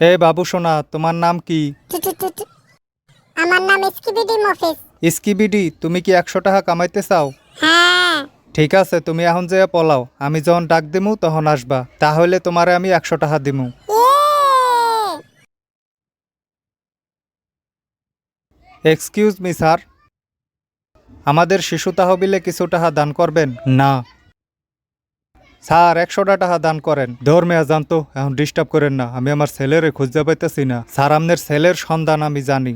এ বাবু সোনা, তোমার নাম কি? আমার নাম স্কিবিডি মফিস। স্কিবিডি, তুমি কি 100 টাকা কামাইতে চাও? হ্যাঁ। ঠিক আছে, তুমি এখন যে পলাও, আমি যখন ডাক দিমু তখন আসবা, তাহলে তোমারে আমি 100 টাকা দিমু। এক্সকিউজ মি স্যার, আমাদের শিশু তহবিলে কিছু টাকা দান করবেন? না স্যার, 100 টাকা দান করেন। ধর্মে জানতো, এখন ডিস্টার্ব করেন না, আমি আমার ছেলেরে খুঁজতে পাইতেছি না। স্যার, আপনার ছেলের সন্ধান আমি জানি।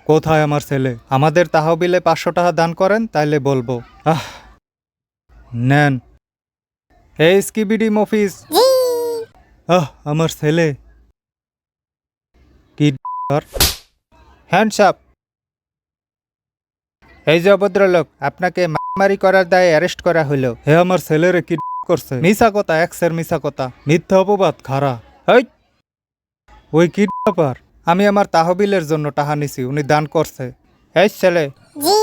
কোথায় আমার ছেলে? আমাদের তহবিলে 500 টাকা দান করেন, তাইলে বলবো। নেন। এই স্কিবিডি মফিস। আমার ছেলে কি হ্যান্ডসাপ। এই যে অভদ্রলোক, আপনাকে মারামারি করার দায়ে অ্যারেস্ট করা হলো। হে, আমার ছেলেরে কি করছে? মিছা কথা, এক্সের মিছা কথা, মিথ্যা অপবাদ, খারা। এই, ওই কিডন্যাপার। আমি আমার তহবিলের জন্য টাকা নিছি, উনি দান করছে। এই ছেলে, জি।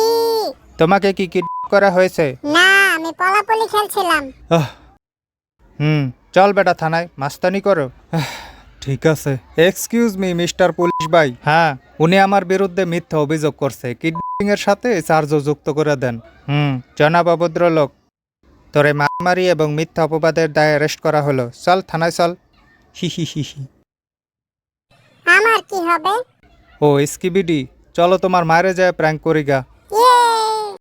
তোমাকে কি কিডন্যাপ করা হয়েছে? না, আমি পলাপলি খেলছিলাম। চল বেটা থানায়, মাস্তানি করো। ঠিক আছে। এক্সকিউজ মি মিস্টার পুলিশ ভাই। হ্যাঁ, উনি আমার বিরুদ্ধে মিথ্যা অভিযোগ করছে, কিডন্যাপিং এর সাথে চার্জও যুক্ত করে দেন। জনাব অভদ্রলোক, তোরে মারামারি এবং মিথ্যা অপবাদের দায়ে অ্যারেস্ট করা হলো। চল থানায় চল। হি হি হি হি। আমার কি হবে? ও স্কিবিডি, চলো তোমার মায়েরে যায় প্র্যাঙ্ক করি গা।